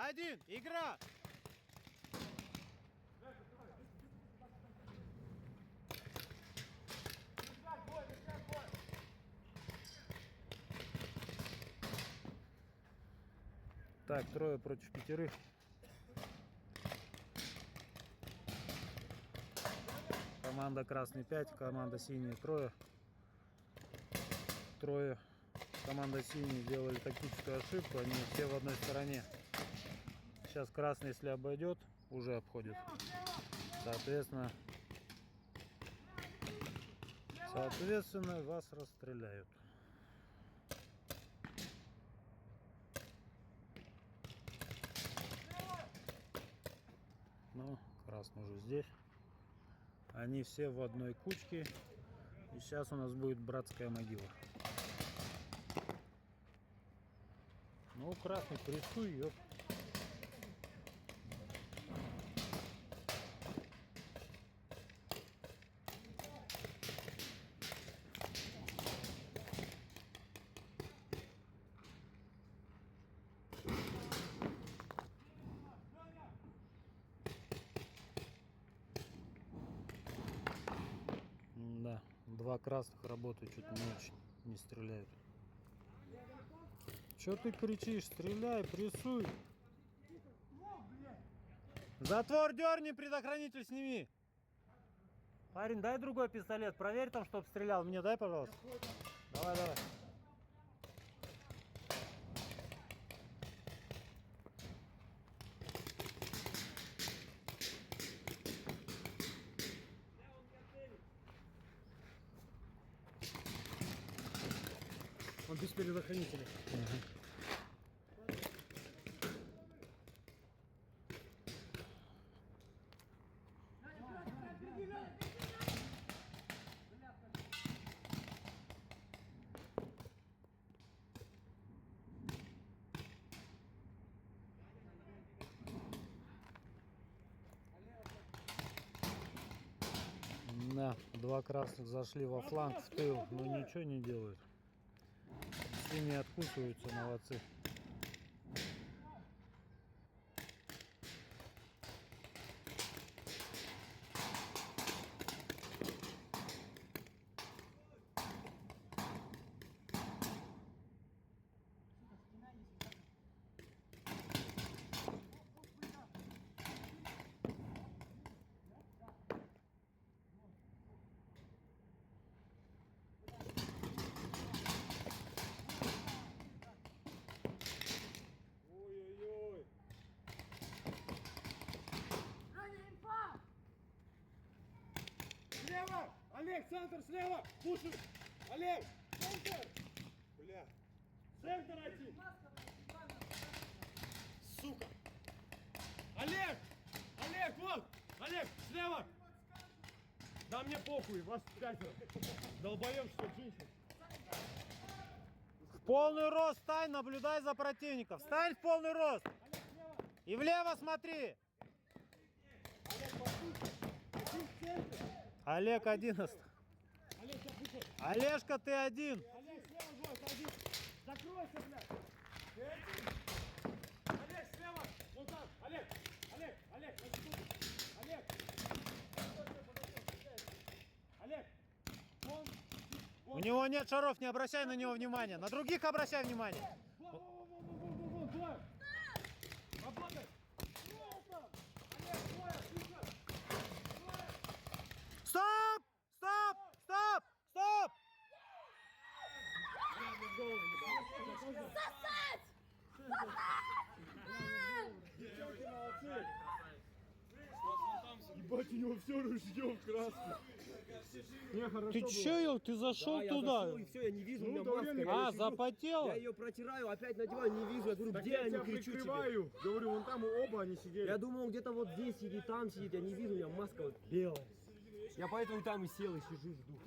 1, игра! Так, 3 против 5. Команда красный 5, команда синий 3. Команда синий сделали тактическую ошибку, они все в одной стороне. Сейчас красный, если обойдет, уже обходит. Соответственно, вас расстреляют. Ну, красный уже здесь. Они все в одной кучке. И сейчас у нас будет братская могила. Ну, красный, прессуй ее. Да, 2 красных работают, что-то не очень, не стреляют. Че ты кричишь? Стреляй, прессуй. Затвор дерни, предохранитель сними. Парень, дай другой пистолет, проверь там, чтоб стрелял. Мне дай, пожалуйста. Давай, давай. Он без предохранителя. Да, 2 красных зашли во фланг, в тыл, но ничего не делают. Синие откусываются, молодцы. Ой-ой-ой. Слева! Олег, центр, слева! Пуши! Олег! Центр! Бля! Центр один! Сука! Олег! Олег, вот! Олег, слева! Да мне похуй, вас 5. Долбоем, что джинсы. В полный рост стань, наблюдай за противником. Встань в полный рост. И влево смотри. Олег 11. Олежка, ты один. Олег, слева, двое, один. Закройся, блядь. Ты один. Олег, слева. Вот так. Олег, Олег, Олег, на секунду. Олег. Олег. У него нет шаров, не обращай на него внимания. На других обращай внимание. Вон, двое. Работай. Двое там. Олег, двое, сука. Стоп! Стоп! Стоп! Стоп! Сосать! Девчонки молодцы. Ебать, у него все ружье в красном. Не, хорошо Ты было. че, ел? Ты зашел Я туда? зашел, и все, я не вижу, у меня да, маска. реально, А, сижу. запотела? Я ее протираю, опять надеваю, не вижу. Я говорю, Так где я они, тебя кричу тебе. прикрываю. Говорю, вон там оба они сидели. Я думал, где-то вот здесь сидит, там сидит, я не вижу, у меня маска вот белая. Я поэтому там и сел, и сижу, жду.